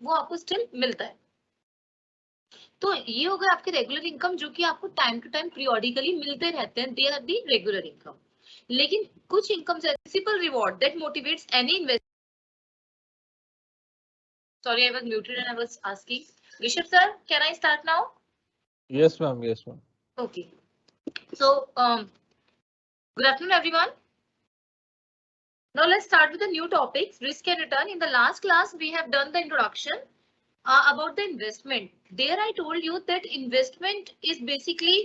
वो आपको स्टिल मिलता है। तो ये हो गया आपके रेगुलर इनकम, जो कि आपको टाइम टू टाइम पीरियोडिकली मिलते रहते हैं, they are the regular income. लेकिन कुछ income principal reward that motivates any invest, sorry I was muted and I was asking Rishabh sir, can I start now? Yes ma'am, yes ma'am. Okay, so good afternoon everyone. Now let's start with the new topics, risk and return. In the last class we have done the introduction about the investment. There I told you that investment is basically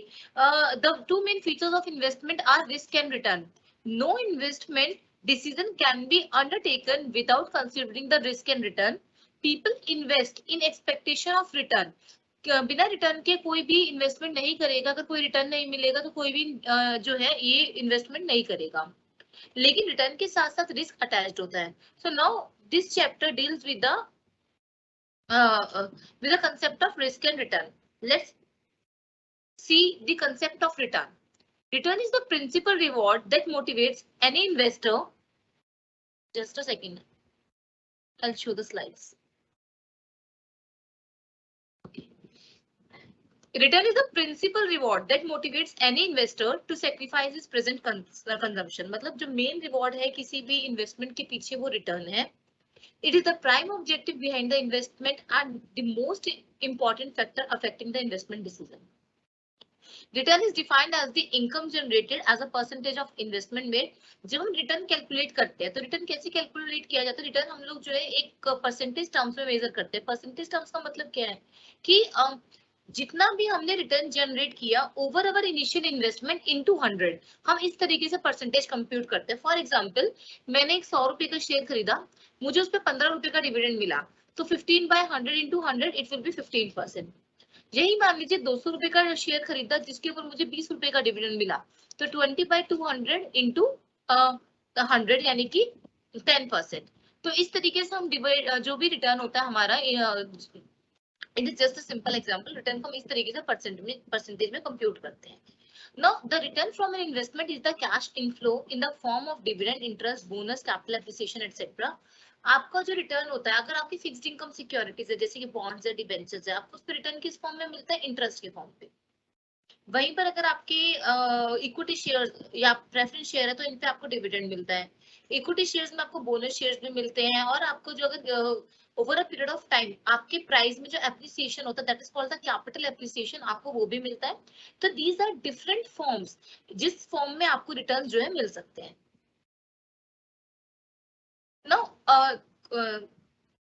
the two main features of investment are risk and return. No investment decision can be undertaken without considering the risk and return. People invest in expectation of return. बिना return के कोई भी investment नहीं करेगा। अगर कोई return नहीं मिलेगा तो कोई भी जो है ये इन्वेस्टमेंट नहीं करेगा। लेकिन रिटर्न के साथ साथ रिस्क अटैच्ड होता है। So now this chapter deals with the concept of risk and return. Let's see the concept of return. Return is the principal reward that motivates any investor. Just a second, I'll show the slides. Okay. Return is the principal reward that motivates any investor to sacrifice his present consumption. मतलब जो main reward है किसी भी investment के पीछे वो return है. It is the prime objective behind the investment and the most important factor affecting the investment decision. Return is defined as the income generated as a percentage of investment made. जब हम return calculate करते हैं तो return कैसे calculate किया जाता है? Return हम लोग जो है एक परसेंटेज टर्म्स में मेजर करते हैं। परसेंटेज टर्म्स का मतलब क्या है कि जितना भी हमने रिटर्न जनरेट किया ओवर अवर इनिशियल इन्वेस्टमेंट इनटू 100, हम इस तरीके से परसेंटेज कंप्यूट करते हैं। फॉर एग्जांपल, मैंने एक 100 रुपए का शेयर खरीदा, मुझे उस पर 15 रुपए का डिविडेंड मिला, तो 15/100 इंटू 100 इट विल बी 15%। यही मान लीजिए 200 रुपए का शेयर खरीदा जिसके ऊपर मुझे 20 रुपए का डिविडेंड मिला, तो 20/200 इंटू 100 यानी कि 10%। तो इस तरीके से हम जो भी रिटर्न होता है हमारा, it is just a simple example, return को हम इस तरीके से परसेंटेज में कंप्यूट करते हैं। Now, the return from an investment is the cash inflow in the form of dividend, interest, bonus, capital appreciation, etc. आपका जो रिटर्न होता है, अगर आपकी फिक्स्ड इनकम सिक्योरिटीज है जैसे कि बॉन्ड्स है, डिबेंचर्स है, आपको उस पर रिटर्न किस फॉर्म में मिलता है? इंटरेस्ट के फॉर्म पे। वहीं पर अगर आपके इक्विटी शेयर या प्रेफरेंस शेयर है तो इन पे आपको डिविडेंड मिलता है। इक्विटी शेयर्स में आपको बोनस शेयर्स भी मिलते हैं, और आपको जो अगर over a period of time आपके प्राइस में जो एप्रिसिएशन होता है that is called the capital appreciation, आपको वो भी मिलता है। तो दीज आर डिफरेंट फॉर्म्स जिस फॉर्म में आपको रिटर्न जो है मिल सकते हैं। नाउ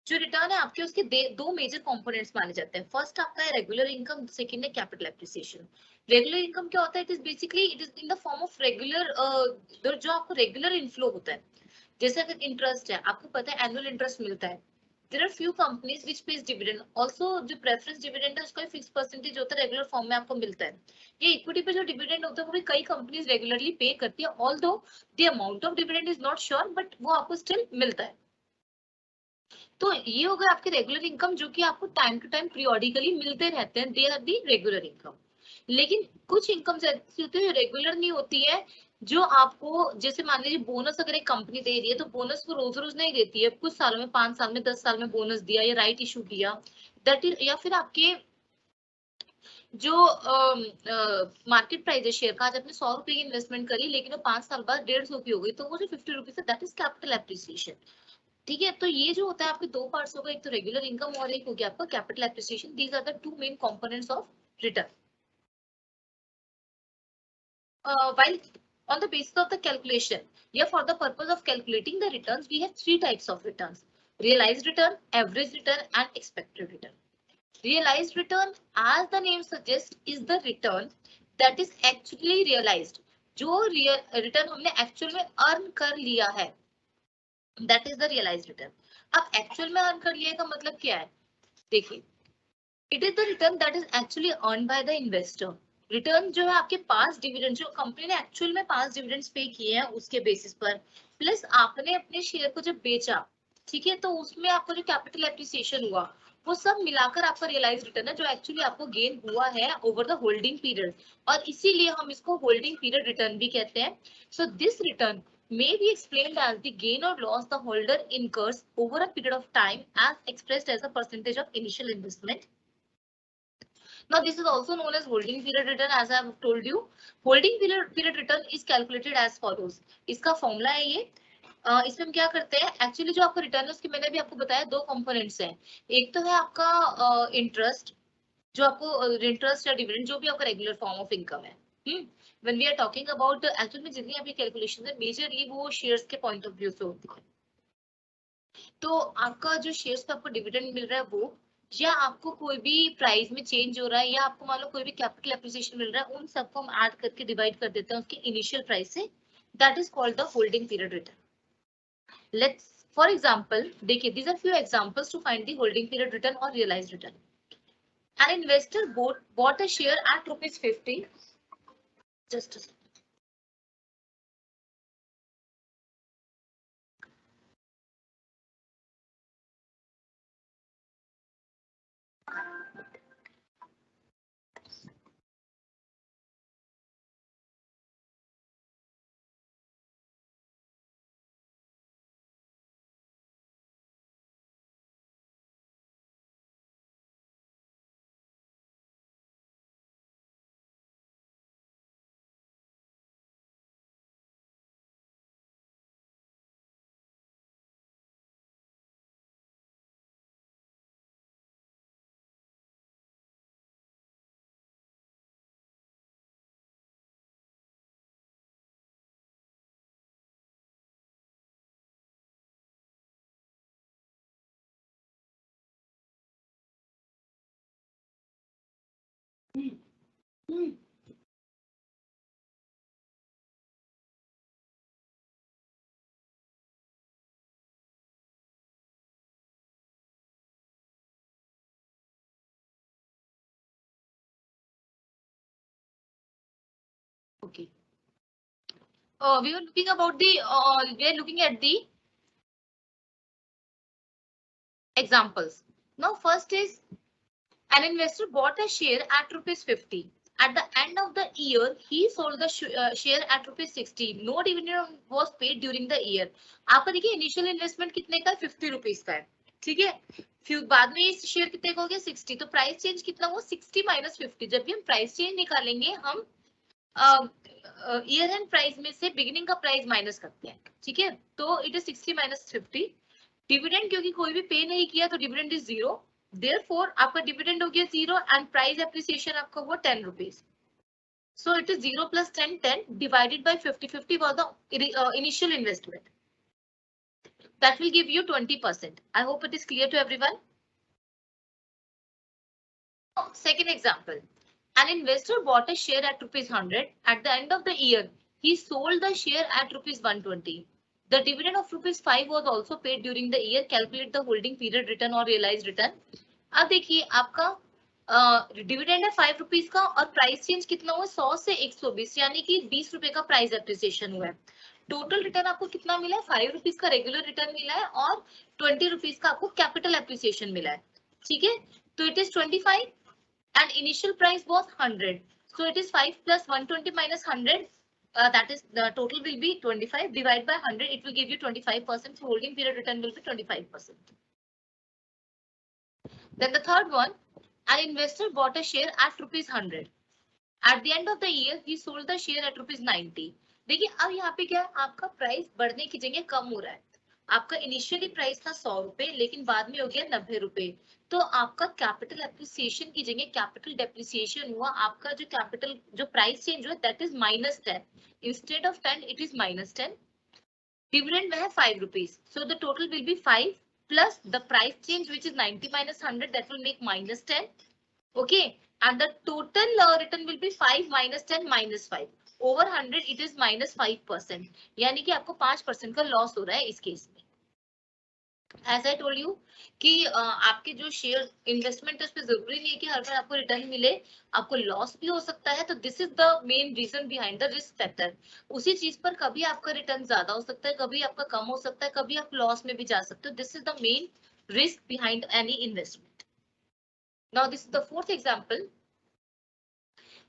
जो रिटर्न है आपके, उसके दो मेजर कंपोनेंट्स माने जाते हैं। फर्स्ट आपका है रेगुलर इनकम, सेकंड है कैपिटल एप्रिसिएशन। रेगुलर इनकम क्या होता है? It is basically it is in the form of regular, जो आपको रेगुलर इनफ्लो होता है। जैसे अगर इंटरेस्ट है, आपको पता है एनुअल इंटरेस्ट मिलता है। There are few companies which pays dividend. Also जो प्रेफरेंस डिविडेंड है उसका फिक्स परसेंटेज होता है, रेगुलर फॉर्म में आपको मिलता है। ये इक्विटी पे जो डिविडेंड होता है वो भी कई कंपनीज रेगुलरली पे करती है, although the amount of dividend is not sure, but वो आपको स्टिल मिलता है। तो ये हो गया आपके रेगुलर इनकम, जो कि आपको टाइम टू टाइम पीरियोडिकली मिलते रहते हैं, they are the regular income. लेकिन कुछ इनकम ऐसी होती है रेगुलर नहीं होती है, जो आपको, जैसे मान लीजिए बोनस अगर एक कंपनी दे रही है तो बोनस वो रोज रोज नहीं देती है, कुछ सालों में, 5 साल में, 10 साल में बोनस दिया या राइट इशू किया, दैट इज, या फिर आपके जो मार्केट प्राइस है शेयर का, आज आपने 100 रुपए की इन्वेस्टमेंट करी लेकिन वो 5 साल बाद 150 की हो गई, तो वो जो 50 रुपीज है दैट इज कैपिटल एप्रिसिएशन। ठीक है, तो ये जो होता है आपके दो पार्ट्स होगा, एक तो रेगुलर इनकम और एक हो गया आपका capital appreciation. These are the two main components of return. While on the basis of the calculation, yeah, for the purpose of calculating the returns, we have three types of returns: realized return, average return, and expected return. Realized return, as the name suggests, is the return that is actually realized. जो return हमने actual में earn कर लिया है, that is the realised return. अब actual में earn कर लिया का मतलब क्या है? देखिए, it is the return that is actually earn by the investor. Return जो है आपके पास डिविडेंड, जो कंपनी ने एक्चुअल में 5 डिविडेंड्स पे किए हैं उसके बेसिस पर, प्लस आपने अपने शेयर को जब बेचा, ठीक है, तो उसमें आपका जो कैपिटल एप्रिसिएशन हुआ, वो सब मिलाकर आपका रियलाइज रिटर्न है, जो एक्चुअली आपको गेन हुआ है ओवर द होल्डिंग पीरियड, और इसीलिए हम इसको होल्डिंग पीरियड रिटर्न भी कहते हैं। So this return may be explained as the gain or loss the holder incurs over a period of time as expressed as a percentage of initial investment. Now this is also known as holding period return. As I have told you, holding period return is calculated as follows. इसका formula है ये। इसमें हम क्या करते हैं, actually जो आपका रिटर्न है उसके मैंने भी आपको बताया दो कंपोनेंट्स हैं। एक तो है आपका इंटरेस्ट, जो आपको इंटरेस्ट या डिविडेंड जो भी आपका रेगुलर फॉर्म ऑफ इनकम है। When we are talking about actually में जितनी आपकी कैलकुलेशन है मेजरली वो शेयर्स के पॉइंट ऑफ व्यू से होती है। तो आपका जो शेयर्स पे आपको डिविडेंड मिल रहा है वो, या आपको कोई भी प्राइस में चेंज हो रहा है, या आपको मान लो कोई भी कैपिटल एप्रिसिएशन मिल रहा है, उन सबको हम ऐड करके डिवाइड कर देते हैं उसके इनिशियल प्राइस से। That is called the holding period return. Let's for example देखिए, these are few examples to find the holding period return or realized return. An investor bought a share at rupees 50. Just a second. Okay. We are looking about the we are looking at the examples. Now first is an investor bought a share at rupees 50. At the end of the year, he sold the share at rupees 60. No dividend was paid during the year. आपका देखिए initial investment कितने का है, 50 rupees का है, ठीक है। फिर बाद में इस शेयर कितने का हो गया, 60। तो प्राइस चेंज कितना हुआ, 60 माइनस 50। जब भी हम प्राइस चेंज निकालेंगे हम ईयर एंड प्राइस में से बिगिनिंग का प्राइस माइनस करते हैं, ठीक है। तो इट इज 60 माइनस 50। डिविडेंड क्योंकि कोई भी पे नहीं किया तो डिविडेंड इज 0। Therefore, आपका डिविडेंड हो गया 0 एंड प्राइस एप्रिसिएशन आपका हुआ 10 rupees. So it is 0 plus 10 10 divided by 50 50 for the initial investment. That will give you 20%. I hope it is clear to everyone. Second example, an investor bought a share at rupees 100. At the end of the year, he sold the share at rupees 120. The dividend of rupees 5 was also paid during the year. Calculate the holding period return or realized return. अब देखिए आपका dividend है 5 rupees का और price change कितना हुआ, 100 से 120, यानी कि 20 रुपए का प्राइस एप्रिसिएशन हुआ है। टोटल रिटर्न आपको कितना मिला है, 5 रुपीज का रेगुलर रिटर्न मिला है और 20 रुपीज का आपको कैपिटल एप्रिसिएशन मिला है, ठीक है। तो it is 25 and initial price was 100. So it is 5 plus 120 minus 100. That is the total will be 25 divided by 100. It will give you 25%. So holding period return will be 25%. Then the third one, an investor bought a share at rupees 100. At the end of the year, he sold the share at rupees 90. देखिए अब यहाँ पे क्या है, आपका price बढ़ने की जगह कम हो रहा है। आपका इनिशियली प्राइस था 100 रुपए, लेकिन बाद में हो गया 90 रुपए। तो आपका कैपिटल एप्रिसिएशन की जगह कैपिटल डेप्रिसिएशन हुआ। आपका जो कैपिटल जो प्राइस चेंज हुआ that is -10। Instead of 10 it is -10। Dividend में है 5 rupees. So the total will B 5 plus the price change which is 90 minus 100, that will make -10. Okay, and the total return will be 5 minus 10 minus 5. Over 100 it is -5%. यानी कि आपको 5% का loss हो रहा है इस केस में। As I told you कि आपके जो शेयर इन्वेस्टमेंट है उस पर जरूरी नहीं है कि हर बार आपको रिटर्न मिले, आपको लॉस भी हो सकता है। तो this is the main reason behind the risk factor. उसी चीज पर कभी आपका रिटर्न ज्यादा हो सकता है, कभी आपका कम हो सकता है, कभी आप लॉस में भी जा सकते हो। This is the main risk behind any investment. Now this is the fourth example.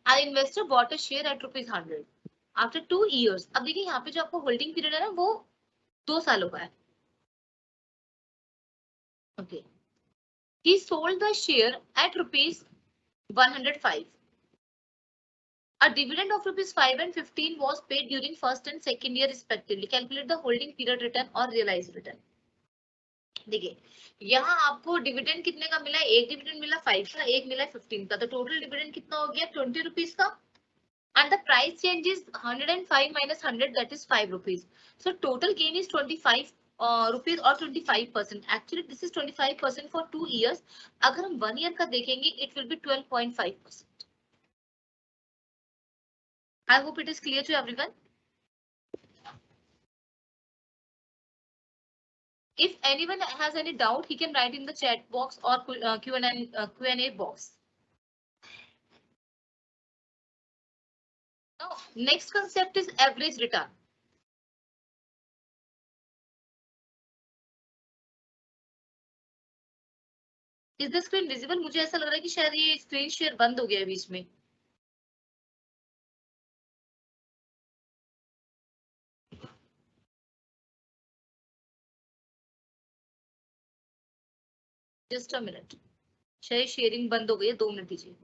An investor bought a share at rupees 100. After 2 years। अब देखिए यहाँ पे जो आपको होल्डिंग पीरियड है ना वो 2 सालों का है। Okay, he sold the share at rupees 105। A dividend of rupees 5 and 15 was paid during first and second year respectively। Calculate the holding period return or realized return। देखिए यहाँ आपको डिविडेंड कितने का मिला है, एक डिविडेंड मिला 5 का, एक मिला 15 का, तो टोटल डिविडेंड कितना हो गया 20 रुपीज का। And the price change is 105 minus 100, that is 5 rupees. So total gain is 25 rupees or 25%। Actually this is 25% for 2 years। अगर हम 1 year का देखेंगे it will be 12.5%। I hope it is clear to everyone। If anyone has any doubt, he can write in the chat box or Q&A box। Now, next concept is average return। Is the screen visible? मुझे ऐसा लग रहा है कि शायद ये screen share बंद हो गया है बीच में। Just a minute। शायद शेयरिंग बंद हो गई है, 2 मिनट दीजिए।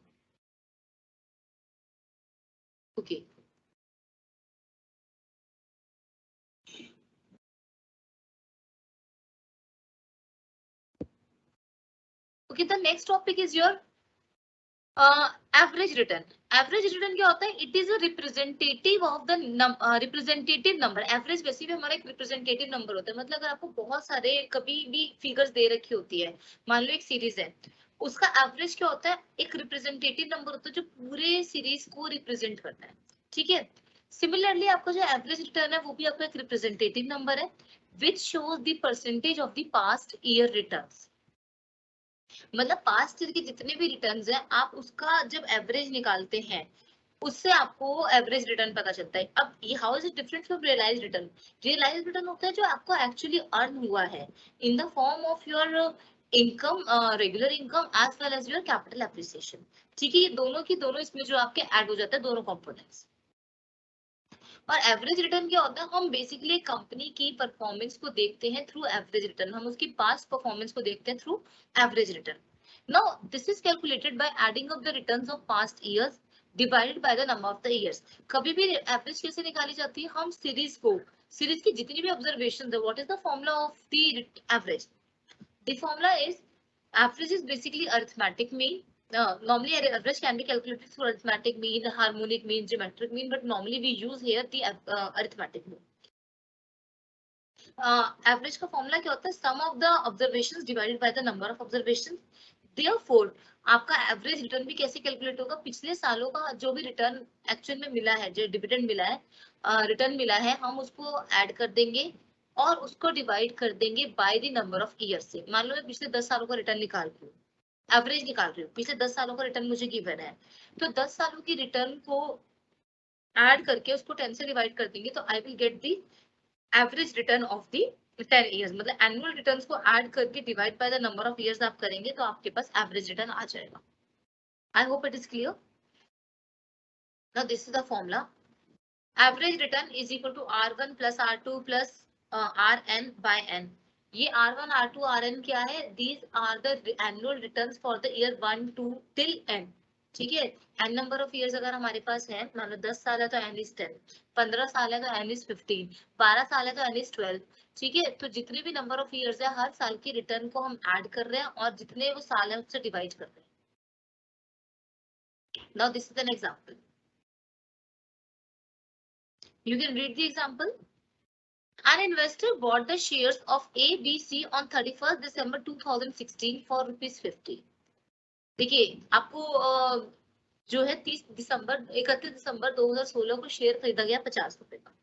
Okay okay, the next topic is your average return. Average return क्या होता है? It is a representative of the representative number. Average वैसे भी हमारा एक रिप्रेजेंटेटिव नंबर होता है। मतलब अगर आपको बहुत सारे कभी भी फिगर्स दे रखी होती है, मान लो एक सीरीज है, उसका एवरेज क्या होता है? एक रिप्रेजेंटेटिव नंबर होता है जो पूरे सीरीज को रिप्रेजेंट करता है। ठीक है, सिमिलरली आपका जो एवरेज रिटर्न है वो भी आपका एक रिप्रेजेंटेटिव नंबर है which shows the percentage of the past year returns. मतलब पास्ट ईयर के जितने भी रिटर्न्स हैं, आप उसका जब एवरेज निकालते हैं उससे आपको एवरेज रिटर्न पता चलता है। अब ये how is it different from realised return? Realised return होता है जो आपको एक्चुअली अर्न हुआ है in the form of your income, regular income as well as your capital appreciation. ठीक है, ये दोनों की दोनों इसमें जो आपके ऐड हो जाते हैं, दोनों कंपोनेंट्स। और एवरेज रिटर्न क्या होता है? हम बेसिकली कंपनी की परफॉर्मेंस को देखते हैं थ्रू एवरेज रिटर्न। हम उसकी पास्ट परफॉर्मेंस को देखते हैं through average return. Now this is calculated by adding up the returns of past years divided by the number of the years. कभी भी एवरेज कैसे निकाली जाती है? हम सीरीज को, सीरीज की जितनी भी ऑब्जर्वेशन है, what is the formula of the average? The formula is average is basically arithmetic mean। Normally average can be calculated through arithmetic mean, harmonic mean, geometric mean, but normally we use here the arithmetic mean। Average का formula क्या होता है? sum of the observations divided by the number of observations। Therefore आपका average return भी कैसे calculate होगा? पिछले सालों का जो भी रिटर्न एक्चुअल में मिला है, जो डिविडेंड मिला है, रिटर्न मिला है, हम उसको ऐड कर देंगे और उसको डिवाइड कर देंगे bye the number of year से। मान लो मैं पिछले 10 सालों का रिटर्न निकाल रही हूँ, एवरेज निकाल रही हूँ, पिछले 10 सालों का रिटर्न मुझे गिवन है, तो 10 सालों की रिटर्न को ऐड करके उसको 10 से डिवाइड कर देंगे तो I will get the average return of the 10 years. मतलब एनुअल रिटर्न्स को ऐड करके divide by the number of years आप करेंगे तो आपके पास एवरेज रिटर्न आ जाएगा। I hope it is clear. Now this is the formula. Average return is equal to R1 plus R2 plus Rn by n। ये R1 R2 Rn क्या है? These are the annual returns for the year 1 2 till n। ठीक है, n number of years अगर हमारे पास है, मान लो 10 साल है तो n इज 10, 15 साल है तो n इज 15, 12 साल है तो n इज 12। ठीक है, तो जितने भी नंबर ऑफ इयर्स है, हर साल की रिटर्न को हम ऐड कर रहे हैं और जितने वो साल है उससे डिवाइड कर रहे हैं। Now this is an example, you can read the example। An investor bought the shares of ABC on 31st December 2016 for ₹50। देखिए आपको जो है 31 दिसंबर 2016 को शेयर खरीदा गया 50 रुपए का।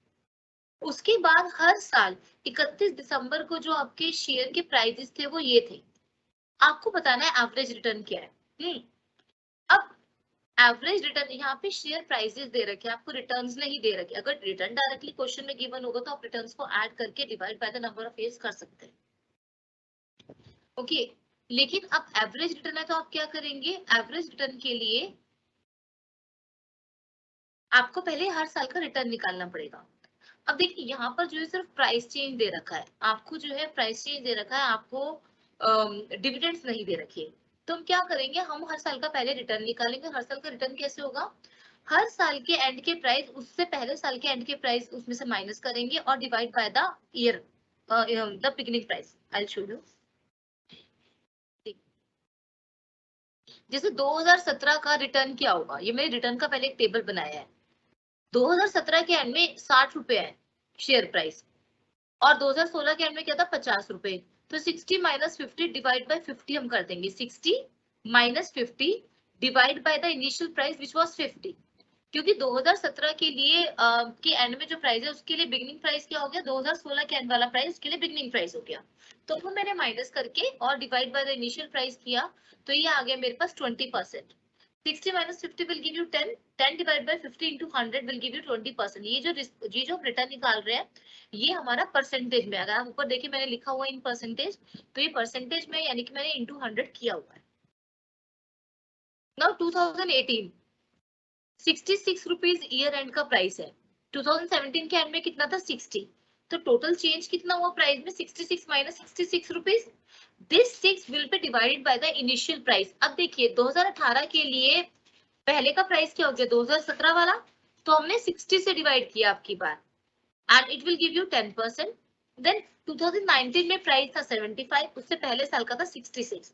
उसके बाद हर साल 31 दिसंबर को जो आपके शेयर के प्राइजेस थे वो ये थे। आपको बताना है एवरेज रिटर्न क्या है। अब एवरेज रिटर्न, यहाँ पे शेयर प्राइसेस दे रखे हैं, आपको रिटर्न्स नहीं दे रखे। अगर रिटर्न डायरेक्टली क्वेश्चन में गिवन होगा तो आप रिटर्न्स को ऐड करके divide by the number of years कर सकते हैं। ओके, लेकिन अब एवरेज रिटर्न है तो आप क्या करेंगे? एवरेज रिटर्न के लिए आपको पहले हर साल का रिटर्न निकालना पड़ेगा। अब देखिए यहाँ पर जो है सिर्फ प्राइस चेंज दे रखा है, आपको जो है प्राइस चेंज दे रखा है, आपको डिविडेंड्स नहीं दे रखे। तो हम क्या करेंगे, हम हर साल का पहले रिटर्न निकालेंगे। हर साल का रिटर्न कैसे होगा, हर साल के एंड के प्राइस उससे पहले साल के एंड के प्राइस उसमें से माइनस करेंगे और divide by the year the beginning price. I will show you. जैसे 2017 का रिटर्न क्या होगा, ये मैंने रिटर्न का पहले एक टेबल बनाया है। 2017 के एंड में 60 रुपए है शेयर प्राइस, और 2016 के एंड में क्या था 50 रुपए। तो 60 माइनस 50 डिवाइड बाय 50 हम कर देंगे। 60 minus 50 divide by the initial price which was 50, क्योंकि 2017 के लिए के एंड में जो प्राइस है उसके लिए बिगिनिंग प्राइस क्या हो गया, 2016 के एंड वाला प्राइस के लिए बिगिनिंग प्राइस हो गया। तो वो मैंने माइनस करके और divide by the initial price किया, तो ये आ गया मेरे पास 20%। 60 minus 50 will give you 10, 10 divided by 50 into 100 will give you 20%। ये जो रिटर्न निकाल रहे हैं ये हमारा परसेंटेज में, अगर आप ऊपर देखिए मैंने लिखा हुआ इन परसेंटेज, तो ये परसेंटेज में यानी कि मैंने इंटू 100 किया हुआ है। नाउ 2018 66 रुपीज ईयर एंड का प्राइस है, 2017 के एंड में कितना था 60, तो टोटल चेंज कितना हुआ प्राइस में 66 minus 66 rupees. This 6 will be divided by the initial price. अब देखिए 2018 के लिए पहले का प्राइस क्या हो गया 2017 वाला, तो हमने 60 से डिवाइड किया आपकी बार and it will give you 10%। Then 2019 में प्राइस था 75, उससे पहले साल का था 66,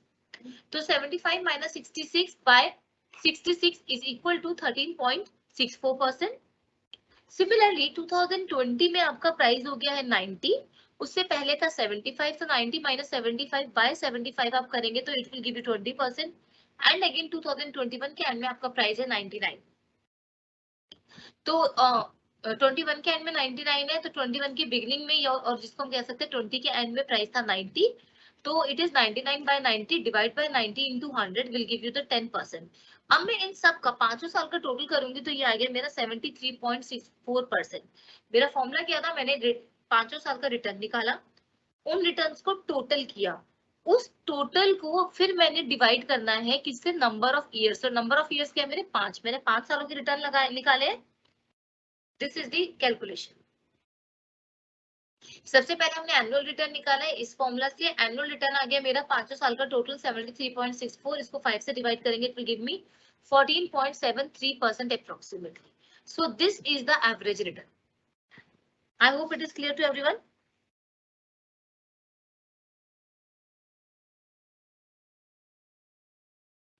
तो 75 minus 66 by 66 is equal to 13.64%। Similarly 2020 में आपका प्राइस हो गया है 90, उससे पहले था 75, तो 90 माइनस 75 बाय 75 आप करेंगे तो it will give you 20%। And again 2021 के एंड में आपका प्राइस है 99, तो 21 के एंड में 99 है, तो 21 की बिगिनिंग में और जिसको हम कह सकते हैं 20 के एंड में प्राइस था 90, तो it is 99 by 90 divide by 90 into 100 will give you the 10%। अब मैं इन सब का 5 साल का टोटल करूंगी तो ये आ गया मेरा 73.64%। मेरा फॉर्मूला क्या था, मैंने 5 साल का रिटर्न निकाला, उन रिटर्न्स को टोटल किया, उस टोटल को फिर मैंने डिवाइड करना है किससे, नंबर ऑफ ईयर्स। तो नंबर ऑफ ईयर्स क्या है मेरे 5, मैंने 5 सालों के रिटर्न लगा निकाले। This is the calculation. सबसे पहले हमने एनुअल रिटर्न निकाला है, इस फॉर्मूला से एनुअल रिटर्न आ गया मेरा 5 साल का टोटल 73.64, इसको 5 से डिवाइड करेंगे it will give me 14.73% approximately. So this is the average return. I hope it is clear to everyone.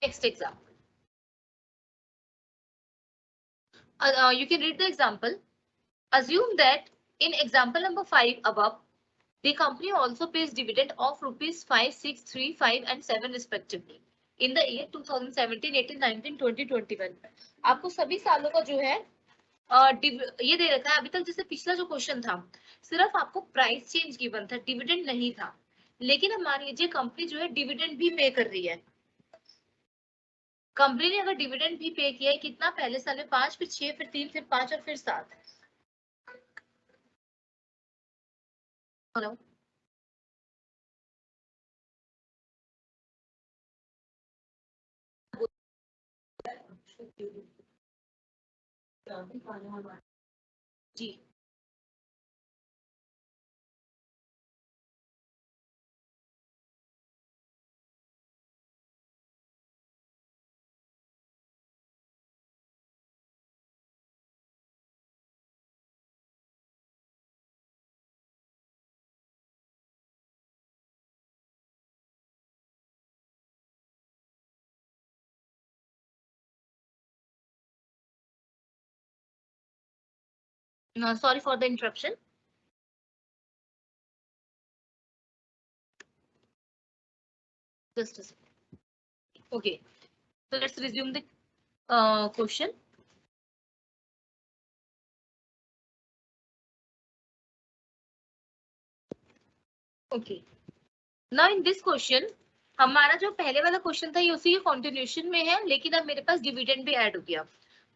Next example, you can read the example. Assume that in example number 5 above, the company also pays dividend of rupees 5, 6, 3, 5 and 7 respectively in the year 2017, 18, 19, 20, 21। आपको सभी सालों का जो है ये दे रखा है। अभी तक जैसे पिछला जो क्वेश्चन था सिर्फ आपको प्राइस चेंज गिवन था, डिविडेंड नहीं था, लेकिन अब मान लीजिए कंपनी जो है डिविडेंड भी पे कर रही है। कंपनी ने अगर डिविडेंड भी पे किया है, कितना पहले साल में 5, फिर 6, फिर 3, फिर 5 और फिर 7। हेलो, जी sorry for the interruption. Just a second. Okay, so let's resume the question. Okay, now in this question हमारा जो पहले वाला क्वेश्चन था ये उसी के कंटिन्यूएशन में है, लेकिन अब मेरे पास डिविडेंड भी ऐड हो गया।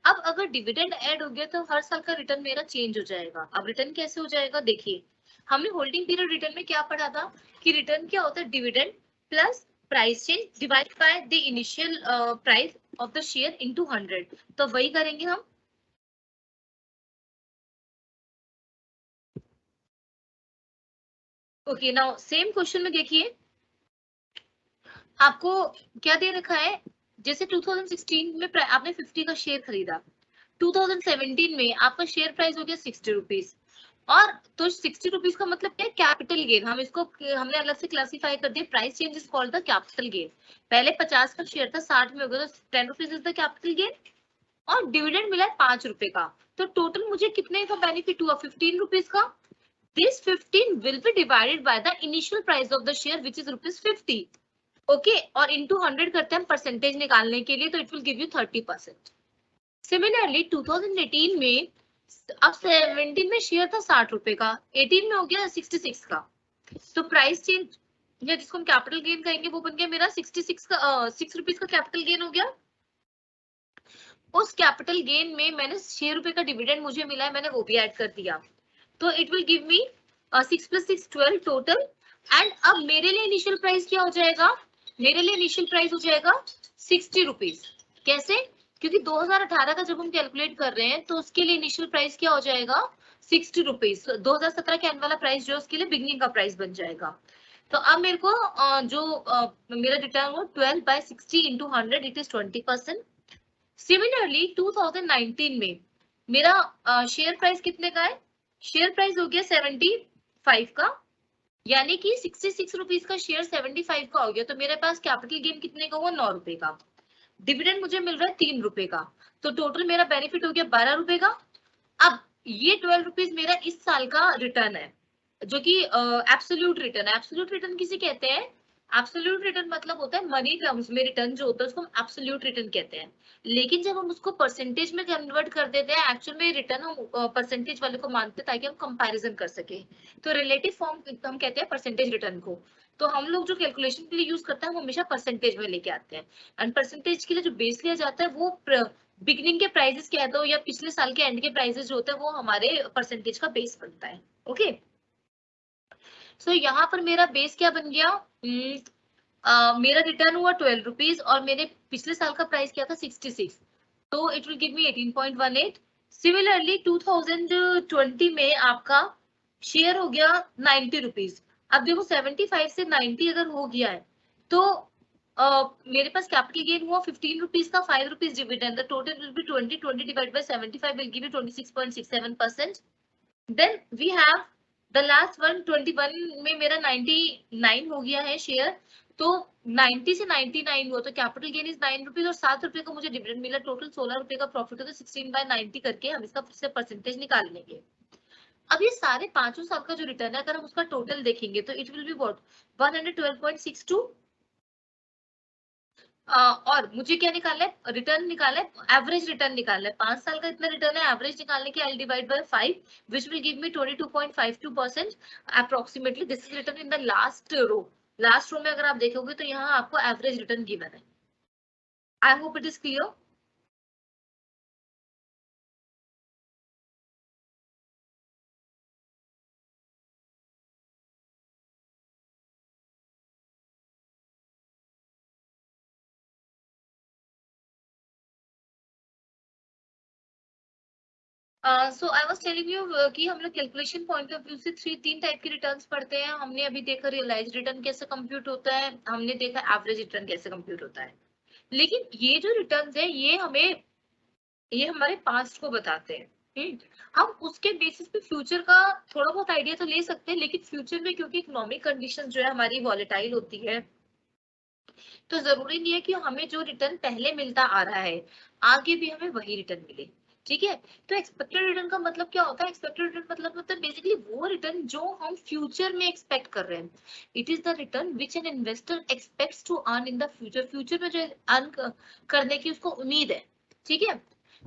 अब अगर डिविडेंड ऐड हो गया तो हर साल का रिटर्न मेरा चेंज हो जाएगा। अब रिटर्न कैसे हो जाएगा, देखिए हमने होल्डिंग पीरियड रिटर्न में क्या पढ़ा था कि रिटर्न क्या होता है, dividend plus price change divide by the initial price of the share into 100। तो वही करेंगे हम। ओके, नाउ सेम क्वेश्चन में देखिए आपको क्या दे रखा है। जैसे 2016 में आपने 50 का शेयर खरीदा, 2017 में आपका शेयर प्राइस हो गया 60 रुपीज, और तो 60 रुपीज का मतलब क्या है, कैपिटल गेन। हम इसको हमने अलग से क्लासिफाई कर दिया, price change is called the capital gain. पहले 50 का शेयर था, 60 में हो गया, तो 10 rupees is the capital gain, और डिविडेंड मिला है 5 रुपए का। तो टोटल मुझे कितने का बेनिफिट हुआ, 15 रुपीज का। This 15 will be divided by the initial price of the share which is rupees 50. Okay, और इंटू 100 करते हैं परसेंटेज निकालने के लिए, तो it will give you 30%। Similarly 2018 में, अब 17 में शेयर था 60 रुपए का, 18 में हो गया 66 का, तो प्राइस चेंज या जिसको हम कैपिटल गेन कहेंगे वो बन गया मेरा 66 का 6 रुपीज का कैपिटल गेन हो गया। उस कैपिटल गेन में मैंने 6 रुपए का डिविडेंड मुझे मिला है, मैंने वो भी ऐड कर दिया, तो it will give me 6 + 6 12 total. And अब मेरे लिए इनिशियल प्राइस क्या हो जाएगा, मेरे लिए इनिशियल प्राइस हो जाएगा 60 रुपीज। कैसे, क्योंकि 2018 का जब हम कैलकुलेट कर रहे हैं तो उसके लिए इनिशियल प्राइस क्या हो जाएगा 60 रुपीज। 2017 के एंड वाला प्राइस जो है उसके लिए बिगनिंग का प्राइस बन जाएगा। तो अब मेरे को मेरा रिटर्न हो 12/60 × 100, इट इज 20%। सिमिलरली 2019 में मेरा शेयर प्राइस कितने का है, शेयर प्राइस हो गया 75 का, यानी कि 66 रुपीज का शेयर 75 का हो गया, तो मेरे पास कैपिटल गेन कितने का हुआ 9 रुपए का, डिविडेंड मुझे मिल रहा है 3 रुपए का, तो टोटल मेरा बेनिफिट हो गया 12 रुपए का। अब ये 12 रुपीज मेरा इस साल का रिटर्न है, जो कि एब्सोल्यूट रिटर्न है। एब्सोल्यूट रिटर्न किसे कहते हैं, एब्सोल्यूट रिटर्न मतलब होता है मनी टर्म्स में रिटर्न जो होता है उसको हम एब्सोल्यूट रिटर्न कहते हैं। लेकिन जब हम उसको परसेंटेज में कन्वर्ट कर देते हैं, एक्चुअल में रिटर्न हम परसेंटेज वाले को मानते हैं ताकि हम कंपैरिजन कर सके, तो रिलेटिव फॉर्म हम कहते हैं परसेंटेज रिटर्न को। तो हम लोग जो कैलकुलेशन के लिए यूज करते हैं वो हमेशा परसेंटेज में लेके आते हैं, एंड परसेंटेज के लिए जो बेस लिया जाता है वो बिगनिंग के प्राइसेस कह दो या पिछले साल के एंड के प्राइसेस जो होते हैं वो हमारे परसेंटेज का बेस बनता है। ओके, सो यहाँ पर मेरा बेस क्या बन गया, मेरा रिटर्न हुआ 12 रुपीज और मेरे पिछले साल का प्राइस क्या था 66, तो it will give me 18.18। Similarly 2020 में आपका शेयर हो गया 90 रुपीज। अब देखो 75 से 90 अगर हो गया है तो मेरे पास कैपिटल गेन हुआ 15 रुपीज का, 5 rupees dividend, the total will be 20 divide by 75 will give you 26.67%। Then we have the last one 21 में मेरा 99 हो गया है शेयर, तो 90 से 99 हुआ तो कैपिटल गेन इज 9 रुपीज और 7 रुपए का मुझे डिविडेंड मिला, टोटल 16 रुपए का प्रॉफिट होता है। 16/90 करके हम इसका फिर से परसेंटेज निकाल लेंगे। अब ये सारे पांचों साल का जो रिटर्न है अगर हम उसका टोटल देखेंगे तो इट विल बी व्हाट 112.62। और मुझे क्या निकालना है, रिटर्न निकालना है, एवरेज रिटर्न निकालना है, 5 साल का इतना रिटर्न है, एवरेज निकालने के I divide by 5 which will give me 22.52% approximately. This is return in the last row. Last row में अगर आप देखोगे तो यहाँ आपको एवरेज रिटर्न गिवन है। आई hope it is clear. So I was telling you कि हम लोग कैलकुलेशन पॉइंट ऑफ व्यू से 3 टाइप के रिटर्न्स पढ़ते हैं। हमने अभी देखा रियलाइज्ड रिटर्न कैसे कंप्यूट होता है, हमने देखा एवरेज रिटर्न कैसे कंप्यूट होता है। लेकिन ये जो रिटर्न्स है ये हमारे पास्ट को बताते हैं। हम उसके बेसिस पे फ्यूचर का थोड़ा बहुत आइडिया तो ले सकते हैं, लेकिन फ्यूचर में क्योंकि इकोनॉमिक कंडीशन जो है हमारी वॉलेटाइल होती है, तो जरूरी नहीं है कि हमें जो रिटर्न पहले मिलता आ रहा है आगे भी हमें वही रिटर्न मिले। ठीक है, तो एक्सपेक्टेड रिटर्न का मतलब क्या होता है, एक्सपेक्टेड रिटर्न मतलब होता है बेसिकली वो रिटर्न जो हम फ्यूचर में एक्सपेक्ट कर रहे हैं। It is the return which an investor expects to earn in the future, future में जो अर्न करने की उसको उम्मीद है। ठीक है,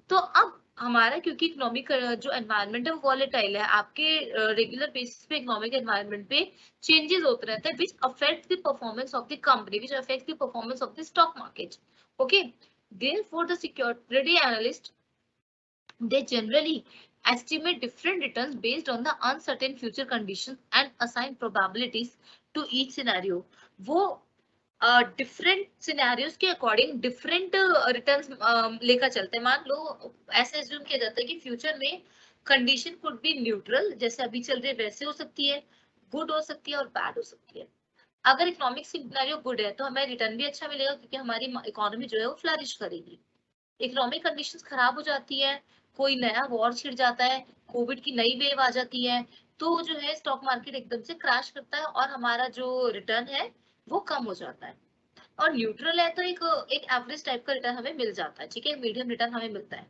तो अब हमारा क्योंकि इकोनॉमिक जो एनवायरनमेंट है वो वॉलेटाइल है, आपके रेगुलर बेसिस पे इकोनॉमिक एनवायरनमेंट पे चेंजेस होते रहते हैं which affect the performance of the company, which affect the performance of the stock market. Okay, therefore the security analyst they generally estimate different returns based on the uncertain future conditions and assign probabilities to each scenario. वो different scenarios के according different returns लेकर चलते हैं। मान लो ऐसे assume किया जाता है कि फ्यूचर में कंडीशन कुड बी न्यूट्रल, जैसे अभी चल रही है वैसे हो सकती है, गुड हो सकती है और बैड हो सकती है। अगर इकोनॉमिक सिनेरियो गुड है तो हमें रिटर्न भी अच्छा मिलेगा क्योंकि हमारी इकोनॉमी जो है वो फ्लरिश करेगी। इकोनॉमिक कंडीशंस खराब हो जाती है, कोई नया वॉर छिड़ जाता है, कोविड की नई वेव आ जाती है, तो जो है स्टॉक मार्केट एकदम से क्रैश करता है और हमारा जो रिटर्न है वो कम हो जाता है। और न्यूट्रल है तो एक एवरेज टाइप का रिटर्न हमें मिल जाता है, ठीक है, मीडियम रिटर्न हमें मिलता है।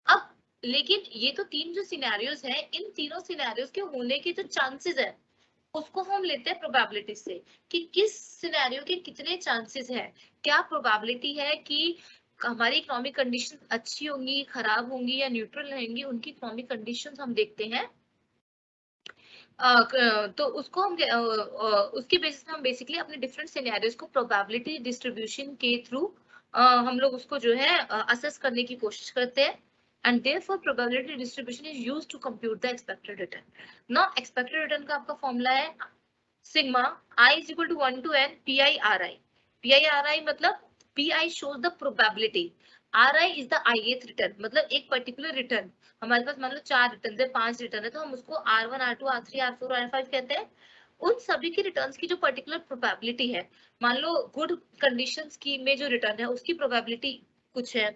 अब लेकिन ये तो तीन जो सिनेरियोज हैं, इन तीनों सिनेरियोज के होने के जो चांसेस है उसको हम लेते हैं प्रोबेबिलिटी से कि किस सिनेरियो के कितने चांसेस है, क्या प्रोबेबिलिटी है कि हमारी इकोनॉमिक कंडीशन अच्छी होंगी, खराब होंगी या न्यूट्रल रहेंगी, उनकी इकोनॉमिक कंडीशंस हम देखते हैं। तो उसको हम उसके बेसिस पे हम बेसिकली अपने डिफरेंट सिनेरियोज को प्रोबेबिलिटी डिस्ट्रीब्यूशन के थ्रू हम लोग उसको जो है असेस करने की कोशिश करते हैं। And therefore probability distribution is used to compute the expected return. Now expected return का आपका फॉर्मूला है sigma I is equal to 1 to n pi ri. pi ri मतलब pi shows the probability, ri is the ith return, मतलब एक particular return हमारे पास मान लो 4 return है, 5 return है, तो हम उसको R1 R2 R3 R4 R5 कहते हैं। उन सभी के रिटर्न्स की जो पर्टिकुलर प्रोबेबिलिटी है, मान लो गुड कंडीशंस की में जो रिटर्न है उसकी प्रोबेबिलिटी कुछ है,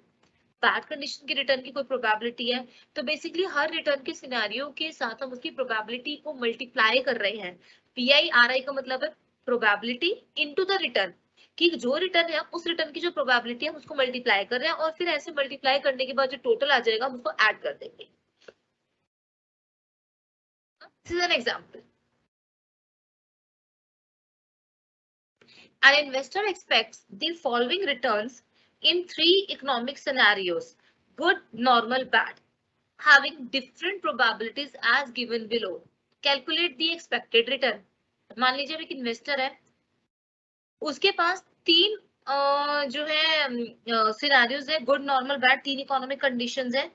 बैड कंडीशन की रिटर्न की कोई प्रोबेबिलिटी है, तो बेसिकली हर रिटर्न के सिनेरियो के साथ हम उसकी प्रोबेबिलिटी को मल्टीप्लाई कर रहे हैं। पीआई आर आई का मतलब है प्रोबेबिलिटी इनटू द रिटर्न, कि जो रिटर्न है उस रिटर्न की जो प्रोबेबिलिटी है उसको मल्टीप्लाई कर रहे हैं और फिर ऐसे मल्टीप्लाई करने के बाद जो टोटल आ जाएगा हम उसको ऐड कर देंगे। This is an example. An investor expects the following returns in three economic scenarios: good, normal, bad, having different probabilities as given below. Calculate the expected return. मान लीजिए एक इन्वेस्टर है, उसके पास तीन जो है सिनेरियोज है, गुड, नॉर्मल, बैड, तीन इकोनॉमिक कंडीशंस है।